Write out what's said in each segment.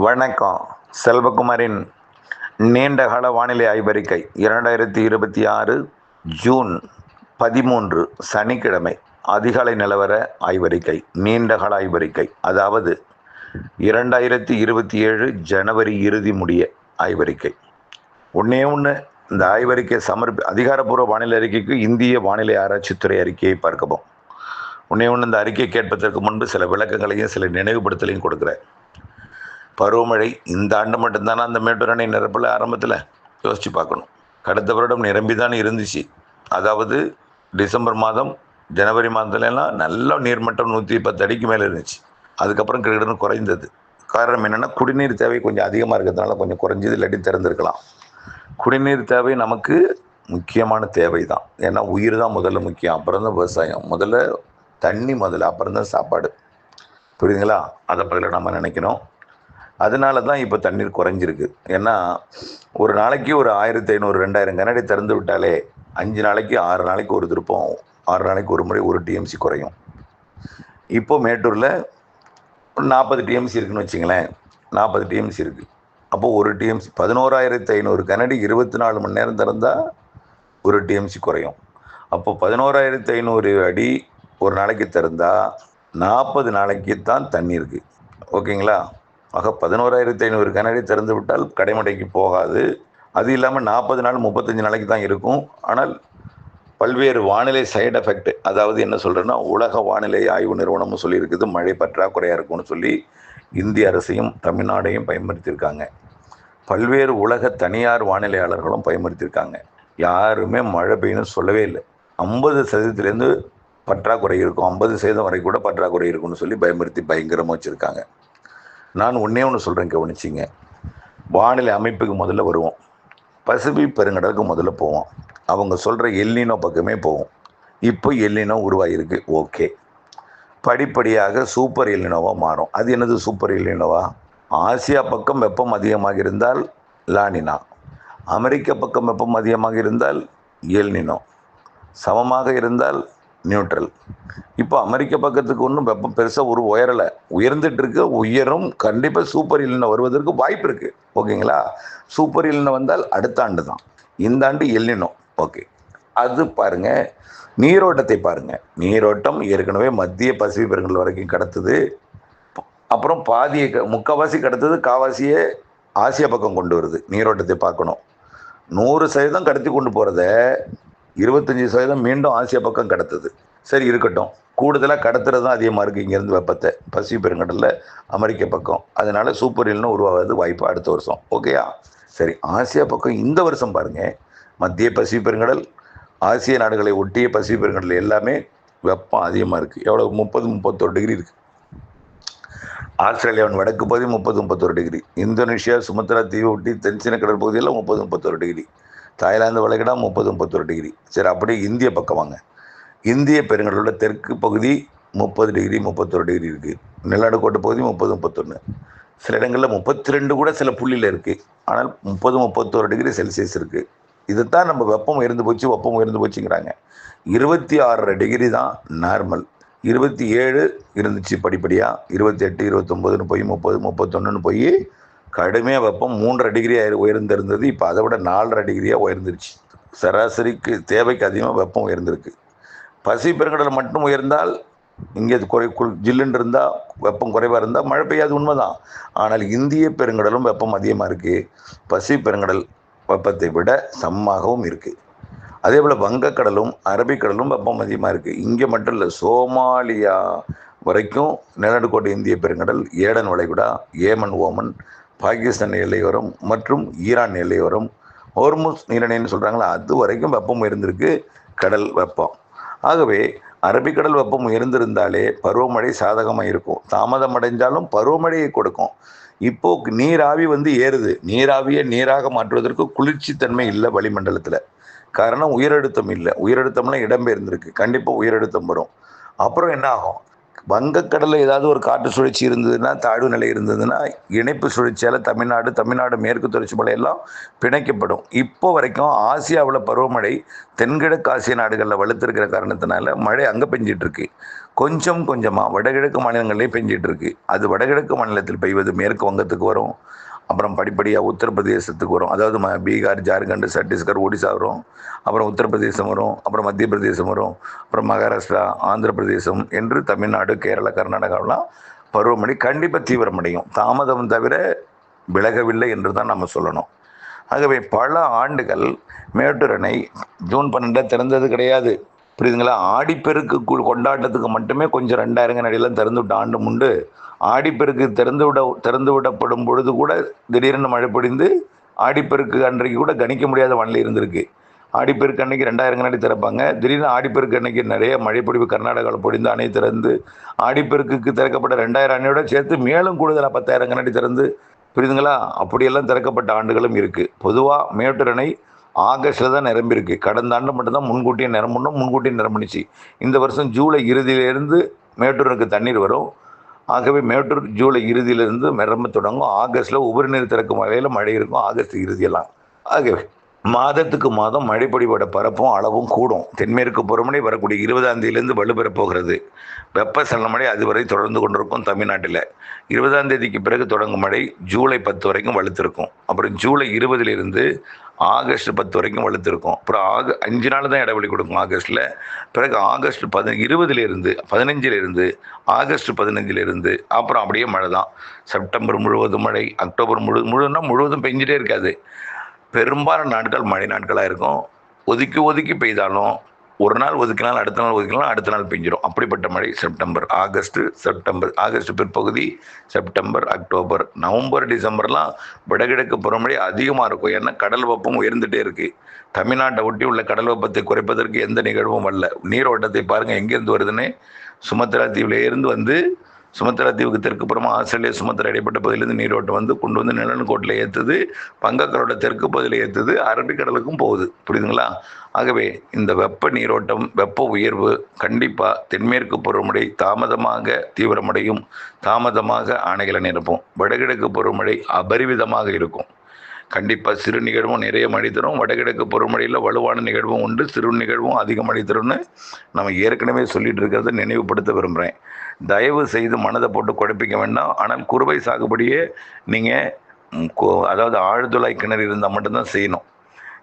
வணக்கம். செல்வகுமாரின் நீண்டகால வானிலை ஆய்வறிக்கை 2026 ஜூன் 13 சனிக்கிழமை அதிகாலை நிலவர ஆய்வறிக்கை, நீண்டகால ஆய்வறிக்கை, அதாவது 2027 ஜனவரி இறுதி முடிய ஆய்வறிக்கை. ஒன்று இந்த ஆய்வறிக்கை அதிகாரப்பூர்வ வானிலை அறிக்கைக்கு இந்திய வானிலை ஆராய்ச்சித்துறை அறிக்கையை பார்க்கவும். ஒன்று இந்த அறிக்கை கேட்பதற்கு முன்பு சில விளக்கங்களையும் சில நினைவுபடுத்தலையும் கொடுக்குறேன். பருவமழை இந்த ஆண்டு மட்டும்தானே அந்த மேட்டூர் அணை நிரப்பல ஆரம்பத்தில் யோசித்து பார்க்கணும். கடந்த வருடம் நிரம்பி தான் இருந்துச்சு. அதாவது டிசம்பர் மாதம் ஜனவரி மாதத்துலலாம் நல்ல நீர்மட்டம் 110 அடிக்கு மேலே இருந்துச்சு. அதுக்கப்புறம் கிட்டத்தட்ட குறைந்தது. காரணம் என்னென்னா, குடிநீர் தேவை கொஞ்சம் அதிகமாக இருக்கிறதுனால கொஞ்சம் குறைஞ்சது, இல்லாட்டி திறந்துருக்கலாம். குடிநீர் தேவை நமக்கு முக்கியமான தேவை தான். ஏன்னா உயிர் தான் முதல்ல முக்கியம், அப்புறம் தான் விவசாயம். முதல்ல தண்ணி, அப்புறம் தான் சாப்பாடு. புரியுதுங்களா? அதை பதில் நம்ம நினைக்கணும். அதனால தான் இப்போ தண்ணீர் குறைஞ்சிருக்கு. ஏன்னா ஒரு நாளைக்கு ஒரு 1500 2000 கனஅடி திறந்து விட்டாலே 5 நாளைக்கு 6 நாளைக்கு ஒரு திருப்பம், 6 நாளைக்கு ஒரு முறை 1 டிஎம்சி குறையும். இப்போ மேட்டூரில் 40 டிஎம்சி இருக்குன்னு வச்சுங்களேன். 40 டிஎம்சி இருக்குது. அப்போது 1 டிஎம்சி 11,500 கனஅடி 24 மணி நேரம் திறந்தால் 1 டிஎம்சி குறையும். அப்போது 11,500 அடி ஒரு நாளைக்கு திறந்தால் 40 நாளைக்கு தான் தண்ணி இருக்குது. ஓகேங்களா? ஆக 11,500 கனஅடி திறந்து விட்டால் கடைமடைக்கு போகாது. அது இல்லாமல் 40 நாள் 35 நாளைக்கு தான் இருக்கும். ஆனால் பல்வேறு வானிலை சைடு எஃபெக்ட், அதாவது என்ன சொல்கிறேன்னா, உலக வானிலை ஆய்வு நிறுவனமும் சொல்லியிருக்குது மழை பற்றாக்குறையாக இருக்கும்னு சொல்லி இந்திய அரசையும் தமிழ்நாடையும் பயன்படுத்தியிருக்காங்க. பல்வேறு உலக தனியார் வானிலையாளர்களும் பயன்படுத்தியிருக்காங்க. யாருமே மழை பெய்யும்னு சொல்லவே இல்லை. 50% பற்றாக்குறை இருக்கும், 50% வரை கூட பற்றாக்குறை இருக்குன்னு சொல்லி பயன்படுத்தி பயங்கரமாக வச்சுருக்காங்க. நான் ஒன்று சொல்கிறேன், கவனிச்சிங்க. வானிலை அமைப்புக்கு முதல்ல வருவோம். பசிபிக் பெருங்கடலுக்கு முதல்ல போவோம். அவங்க சொல்கிற எல்னினோ பக்கமே போவோம். இப்போ எல்னினோ உருவாகிருக்கு. ஓகே, படிப்படியாக சூப்பர் எல்னினோவாக மாறும். அது என்னது சூப்பர் எல்னினோவா? ஆசியா பக்கம் வெப்பம் அதிகமாக இருந்தால் லானினா, அமெரிக்க பக்கம் வெப்பம் அதிகமாக இருந்தால் எல்னினோ, சமமாக இருந்தால் நியூட்ரல். இப்போ அமெரிக்க பக்கத்துக்கு ஒன்றும் வெப்பம் பெருசாக உயரலை, உயர்ந்துட்டு இருக்கு, உயரும். கண்டிப்பாக சூப்பர் எல்னினோ வருவதற்கு வாய்ப்பு இருக்குது. ஓகேங்களா? சூப்பர் எல்னினோ வந்தால் அடுத்த ஆண்டு தான். இந்த ஆண்டு எல்னினோ. ஓகே, அது பாருங்கள். நீரோட்டத்தை பாருங்கள். நீரோட்டம் ஏற்கனவே மத்திய பசிபிக் பெருங்கடல் வரைக்கும் கடத்துது. அப்புறம் பாதியை முக்கால்வாசி கடத்துது, காவாசியே ஆசியா பக்கம் கொண்டு வருது. நீரோட்டத்தை பார்க்கணும். 100% கடத்தி கொண்டு போகிறத 25% மீண்டும் ஆசியா பக்கம் கடத்துது. சரி, இருக்கட்டும். கூடுதலாக கடத்துறது தான் அதிகமாக இருக்குது இங்கேருந்து வெப்பத்தை, பசிபிக் பெருங்கடலில் அமெரிக்க பக்கம். அதனால் சூப்பர் எல்னினோ உருவாகிறது வாய்ப்பு அடுத்த வருஷம். ஓகேயா? சரி, ஆசியா பக்கம் இந்த வருஷம் பாருங்கள். மத்திய பசிபிக் பெருங்கடல், ஆசிய நாடுகளை ஒட்டிய பசிபிக் பெருங்கடல் எல்லாமே வெப்பம் அதிகமாக இருக்குது. எவ்வளோ? 30-31 டிகிரி இருக்குது. ஆஸ்திரேலியாவின் வடக்கு பகுதி 30-31 டிகிரி. இந்தோனேஷியா சுமத்ரா தீவு ஒட்டி தென்சீன கடல் பகுதியில் 30-31 டிகிரி. தாய்லாந்து வளைகுடா 30-31 டிகிரி. சரி, அப்படியே இந்திய பக்கம் வாங்க. இந்திய பெருங்கடலோட தெற்கு பகுதி 30 டிகிரி 31 டிகிரி இருக்குது. நிலநடுக்கோட்டு பகுதி 30-31. சில இடங்களில் 32 கூட சில புள்ளியில் இருக்குது. ஆனால் 30-31 டிகிரி செல்சியஸ் இருக்குது. இதுதான் நம்ம வெப்பம் உயர்ந்து போச்சுங்கிறாங்க. 26 டிகிரி தான் நார்மல். 27 இருந்துச்சு படிப்படியாக, 28, 29 போய் 30, 31 போய் கடுமையாக வெப்பம் 3.5 டிகிரி உயர்ந்திருந்தது. இப்போ அதை விட 4.5 டிகிரியாக உயர்ந்துருச்சு. சராசரிக்கு தேவைக்கு அதிகமாக வெப்பம் உயர்ந்திருக்கு. பசிபிக் பெருங்கடல் மட்டும் உயர்ந்தால், இங்கே ஜில்லுன்னு இருந்தால், வெப்பம் குறைவாக இருந்தால் மழை பெய்யாது, உண்மைதான். ஆனால் இந்திய பெருங்கடலும் வெப்பம் அதிகமாக இருக்குது. பசிபிக் பெருங்கடல் வெப்பத்தை விட சமமாகவும் இருக்குது. அதே போல் வங்கக்கடலும் அரபிக்கடலும் வெப்பம் அதிகமாக இருக்குது. இங்கே மட்டும் இல்லை, சோமாலியா வரைக்கும் நிலநடுக்கோட்டு இந்திய பெருங்கடல், ஏடன் வளைகுடா, ஏமன், ஓமன், பாகிஸ்தான் எல்லையோரம் மற்றும் ஈரான் எல்லையோரம், ஹோர்முஸ் நீரிணைன்னு சொல்கிறாங்களா, அது வரைக்கும் வெப்பம் உயர்ந்திருக்கு. கடல் வெப்பம். ஆகவே அரபிக்கடல் வெப்பம் உயர்ந்திருந்தாலே பருவமழை சாதகமாக இருக்கும். தாமதம் அடைஞ்சாலும் பருவமழையை கொடுக்கும். இப்போது நீராவி ஏறுது. நீராவியை நீராக மாற்றுவதற்கு குளிர்ச்சி தன்மை இல்லை வளிமண்டலத்தில். காரணம் உயரழுத்தம் இல்லை. உயரழுத்தம்லாம் இடம்பெயர்ந்திருக்கு. கண்டிப்பாக உயரழுத்தம் வரும். அப்புறம் என்ன ஆகும்? வங்கக்கடலில் ஏதாவது ஒரு காற்று சுழற்சி இருந்ததுன்னா, தாழ்வு நிலை இருந்ததுன்னா, இணைப்பு சுழற்சியால் தமிழ்நாடு மேற்கு தொடர்ச்சி மலையெல்லாம் பிணைக்கப்படும். இப்போ வரைக்கும் ஆசியாவில் பருவமழை தென்கிழக்கு ஆசிய நாடுகளில் வலுத்திருக்கிற காரணத்தினால மழை அங்கே பெஞ்சிட்டு இருக்கு. கொஞ்சம் கொஞ்சமாக வடகிழக்கு மாநிலங்கள்லேயும் பெஞ்சிட்டு இருக்கு. அது வடகிழக்கு மாநிலத்தில் பெய்வது மேற்கு வங்கத்துக்கு வரும், அப்புறம் படிப்படியாக உத்தரப்பிரதேசத்துக்கு வரும். அதாவது பீகார், ஜார்க்கண்ட், சத்தீஸ்கர், ஒடிசா வரும், அப்புறம் உத்தரப்பிரதேசம் வரும், அப்புறம் மத்திய பிரதேசம் வரும், அப்புறம் மகாராஷ்டிரா, ஆந்திர பிரதேசம் என்று தமிழ்நாடு, கேரளா, கர்நாடகாவெலாம் பருவமழை கண்டிப்பாக தீவிரமடையும். தாமதம் தவிர விலகவில்லை என்று தான் நம்ம சொல்லணும். ஆகவே பல ஆண்டுகள் மேட்டூர் அணை ஜூன் 12 திறந்தது கிடையாது. புரியுதுங்களா? ஆடிப்பெருக்கு கொண்டாட்டத்துக்கு மட்டுமே கொஞ்சம் 2000 அடியெல்லாம் திறந்து விட்ட ஆண்டு உண்டு. ஆடிப்பெருக்கு திறந்து விடப்படும் பொழுது கூட திடீரென மழை பொழிந்து ஆடிப்பெருக்கு அன்றைக்கு கூட கணிக்க முடியாத வானிலை இருந்திருக்கு. ஆடிப்பெருக்கு அன்னைக்கு 2000 அடி திறப்பாங்க. திடீர்னு ஆடிப்பெருக்கு அன்னைக்கு நிறைய மழைப்பொழிவு கர்நாடகாவில் பொழிந்து அணை திறந்து ஆடிப்பெருக்குக்கு திறக்கப்பட்ட 2000 அணையோட சேர்த்து மேலும் கூடுதலாக 10,000 அடி திறந்து, புரியுதுங்களா? அப்படியெல்லாம் திறக்கப்பட்ட ஆண்டுகளும் இருக்குது. பொதுவாக மேட்டூர் அணை ஆகஸ்டில் தான் நிரம்பியிருக்கு. கடந்த ஆண்டு மட்டும்தான் முன்கூட்டியே நிரம்பினுச்சு. இந்த வருஷம் ஜூலை இறுதியிலேருந்து மேட்டூருக்கு தண்ணீர் வரும். ஆகவே மேட்டூர் ஜூலை இறுதியிலிருந்து நிரம்ப தொடங்கும். ஆகஸ்ட்டில் உபரி நீர் திறக்கும் வகையில் மழை இருக்கும், ஆகஸ்ட் இறுதியெல்லாம். ஆகவே மாதத்துக்கு மாதம் மழைப்பொழிவோட பரப்பும் அளவும் கூடும். தென்மேற்கு பருவமழை வரக்கூடிய 20ஆம் தேதியிலிருந்து வலுப்பெறப் போகிறது. வெப்பசலன மழை அதுவரை தொடர்ந்து கொண்டிருக்கும் தமிழ்நாட்டில். 20ஆம் தேதிக்கு பிறகு தொடங்கும் மழை ஜூலை 10 வரைக்கும் வலுத்திருக்கும். அப்புறம் ஜூலை 20லிருந்து ஆகஸ்ட் 10 வரைக்கும் வலுத்திருக்கும். அப்புறம் 5 நாள் தான் இடைவெளி கொடுக்கும் ஆகஸ்ட்டில். பிறகு ஆகஸ்ட் 15லிருந்து ஆகஸ்ட் 15லிருந்து அப்புறம் அப்படியே மழை தான். செப்டம்பர் முழுவதும் மழை, அக்டோபர் முழுவதும் பெஞ்சிட்டே இருக்காது. பெரும்பாலான நாட்கள் மழை நாட்களாக இருக்கும். ஒதுக்கி பெய்தாலும் ஒரு நாள் ஒதுக்கினால் அடுத்த நாள் பெஞ்சிடும். அப்படிப்பட்ட மழை ஆகஸ்ட் பிற்பகுதி, செப்டம்பர், அக்டோபர், நவம்பர், டிசம்பர்லாம் வடகிழக்கு பருவமழை அதிகமாக இருக்கும். ஏன்னா கடல் வெப்பம் உயர்ந்துகிட்டே இருக்குது. தமிழ்நாட்டை ஒட்டி உள்ள கடல் வெப்பத்தை குறைப்பதற்கு எந்த நிகழ்வும் வரல. நீரோட்டத்தை பாருங்கள் எங்கேருந்து வருதுன்னு. சுமத்ரா தீவிலேருந்து வந்து சுமத்ரா தீவுக்கு தெற்கு புறமாக ஆஸ்திரேலியா சுமத்ரா இடைப்பட்ட பகுதியிலேருந்து நீரோட்டம் வந்து கொண்டு வந்து நிலநடுக்கோட்டில் ஏற்றுது, வங்கக்கடலோட தெற்கு பகுதியில் ஏற்றுது, அரபிக்கடலுக்கும் போகுது. புரியுதுங்களா? ஆகவே இந்த வெப்ப நீரோட்டம், வெப்ப உயர்வு கண்டிப்பாக தென்மேற்கு பருவமழை தாமதமாக தீவிரமடையும், தாமதமாக அணைகளை நிரப்பும். வடகிழக்கு பருவமழை அபரிவிதமாக இருக்கும். கண்டிப்பாக சிறு நிகழ்வும் நிறைய மழை தரும். வடகிழக்கு பருவமழையில் வலுவான நிகழ்வும் உண்டு, சிறு நிகழ்வும் அதிக மழை தரும்னு நம்ம ஏற்கனவே சொல்லிட்டு இருக்கிறத நினைவுபடுத்த விரும்புகிறேன். தயவு செய்து மனதை போட்டு குழப்பிக்க வேண்டாம். ஆனால் குறுவை சாகுபடியே நீங்கள் அதாவது ஆழ்துளை கிணறு இருந்தால் மட்டும்தான் செய்யணும்.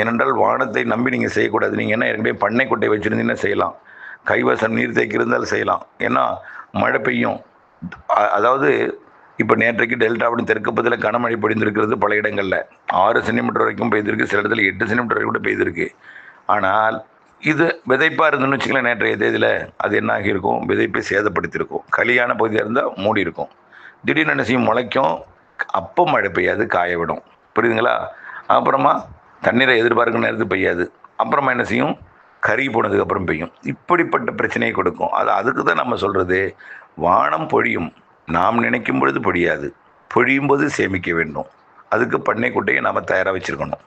ஏனென்றால் வானத்தை நம்பி நீங்கள் செய்யக்கூடாது. நீங்கள் என்ன ஏற்கனவே பண்ணை கொட்டை வச்சுருந்தீங்கன்னா செய்யலாம், கைவசம் நீர் தேக்கி இருந்தாலும் செய்யலாம். ஏன்னா மழை பெய்யும். அதாவது இப்போ நேற்றைக்கு டெல்டாவின் தெற்கு பகுதியில் கனமழை பொழிந்திருக்கிறது. பல இடங்களில் 6 சென்டிமீட்டர் வரைக்கும் பெய்திருக்கு, சில இடத்துல 8 சென்டிமீட்டர் வரைக்கும் கூட பெய்திருக்கு. ஆனால் இது விதைப்பாக இருந்துன்னு வச்சுக்கலாம், நேற்றைய தேதியில் அது என்ன ஆகியிருக்கும், விதைப்பை சேதப்படுத்தியிருக்கும். களியான பகுதியாக இருந்தால் மூடி இருக்கும். திடீர்னு என்ன செய்யும், முளைக்கும். அப்போ மழை பெய்யாது, காய விடும். புரியுதுங்களா? அப்புறமா தண்ணீரை எதிர்பார்க்கும் நேரத்துக்கு பெய்யாது. அப்புறமா என்ன செய்யும், கறி போனதுக்கப்புறம் பெய்யும். இப்படிப்பட்ட பிரச்சனையை கொடுக்கும். அதுக்கு தான் நம்ம சொல்கிறது, வானம் பொழியும், நாம் நினைக்கும் பொழுது பொழியாது, பொழியும் போது சேமிக்க வேண்டும். அதுக்கு பண்ணை குட்டையை நாம் தயாராக வச்சுருக்கணும்.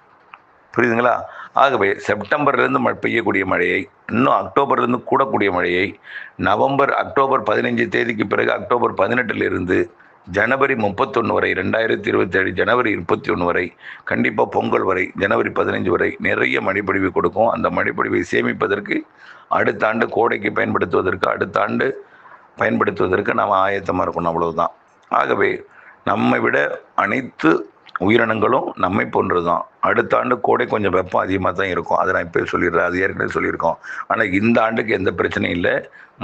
புரியுதுங்களா? ஆகவே செப்டம்பர்லேருந்து பெய்யக்கூடிய மழையை, இன்னும் அக்டோபர்லேருந்து கூடக்கூடிய மழையை அக்டோபர் 15 தேதிக்கு பிறகு அக்டோபர் 18லிருந்து ஜனவரி 31 வரை, 2027 ஜனவரி 31 வரை, கண்டிப்பாக பொங்கல் வரை, ஜனவரி 15 வரை நிறைய மழைப்பொழிவு கொடுக்கும். அந்த மழைப்பொழிவை சேமிப்பதற்கு, அடுத்த ஆண்டு கோடைக்கு பயன்படுத்துவதற்கு நாம் ஆயத்தமாக இருக்கணும். அவ்வளவுதான். ஆகவே நம்மை விட அனைத்து உயிரினங்களும் நம்மை போன்றது தான். அடுத்த ஆண்டு கோடை கொஞ்சம் வெப்பம் அதிகமாக தான் இருக்கும். அதை நான் இப்போ சொல்லிடுறேன், அது ஏற்கனவே சொல்லியிருக்கோம். ஆனால் இந்த ஆண்டுக்கு எந்த பிரச்சனையும் இல்லை,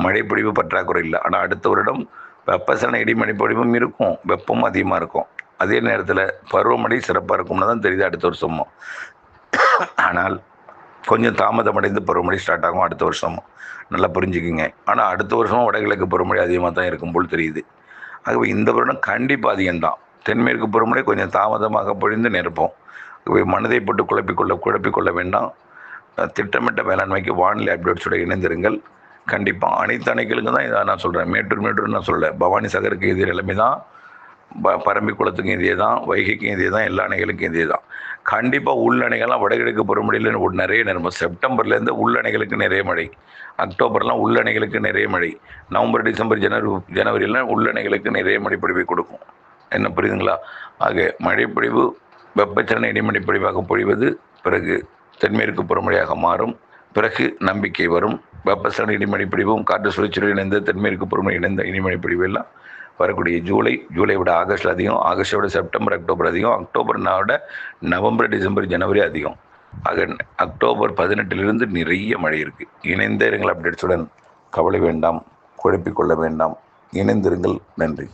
மழைப்பொழிவு பற்றாக்குறை இல்லை. ஆனால் அடுத்த வருடம் வெப்பசலன இடிமழை பொழிவும் இருக்கும், வெப்பமும் அதிகமாக இருக்கும். அதே நேரத்தில் பருவமழை சிறப்பாக இருக்கும்னு தான் தெரியுது அடுத்த வருஷமும். ஆனால் கொஞ்சம் தாமதமடைந்து பருவமழை ஸ்டார்ட் ஆகும் அடுத்த வருஷமும், நல்லா புரிஞ்சுக்குங்க. ஆனால் அடுத்த வருஷமும் வடகிழக்கு பருவமழை அதிகமாக தான் இருக்கும் போல் தெரியுது. ஆகவே இந்த வருடம் கண்டிப்பாக அதிகம்தான். தென்மேற்கு பருவமழை கொஞ்சம் தாமதமாக பொழிந்து நிரப்போம். ஆகவே மனதை போட்டு குழப்பிக்கொள்ள வேண்டாம். திட்டமிட்ட வேளாண்மைக்கு வானிலை அப்டேட்ஸோட இணைந்திருங்கள். கண்டிப்பாக அனைத்து அணைகளுக்கும் தான் இதை நான் சொல்கிறேன். மேட்டூர் நான் சொல்லலை, பவானி சாகருக்கு இது நிலைமை தான். பரம்பிக்குளத்துக்கும் இதே தான், வைகைக்கும் இதே தான், எல்லா அணைகளுக்கும் இதே தான். கண்டிப்பாக உள்ளணைகள்லாம் வடகிழக்கு பருவமழையில் நிறைய நிரம்பும். செப்டம்பர்லேருந்து உள்ளணைகளுக்கு நிறைய மழை, அக்டோபர்லாம் உள்ளணைகளுக்கு நிறைய மழை, நவம்பர் டிசம்பர் ஜனவரிலாம் உள்ளணைகளுக்கு நிறைய மழைப்பொழிவை கொடுக்கும். என்ன புரியுதுங்களா? ஆக மழைப்பொழிவு வெப்பச்சலன இடிமழைப்பொழிவாக பொழிவது, பிறகு தென்மேற்கு பருவமழையாக மாறும், பிறகு நம்பிக்கை வரும். வெப்பச்சலன இடிமழைப்பொழிவும் காற்று சுழற்சியுடன் இணைந்த தென்மேற்கு பருவமழை இணைந்த இடிமழைப்பொழிவு எல்லாம் வரக்கூடிய ஜூலை விட ஆகஸ்டில் அதிகம், ஆகஸ்ட்டை விட செப்டம்பர் அக்டோபர் அதிகம், அக்டோபர் விட நவம்பர் டிசம்பர் ஜனவரி அதிகம். ஆக அக்டோபர் 18 நிறைய மழை இருக்குது. இணைந்த இருங்கள் அப்டேட்ஸுடன். கவலை வேண்டாம், குழப்பிக்கொள்ள வேண்டாம், இணைந்திருங்கள். நன்றி.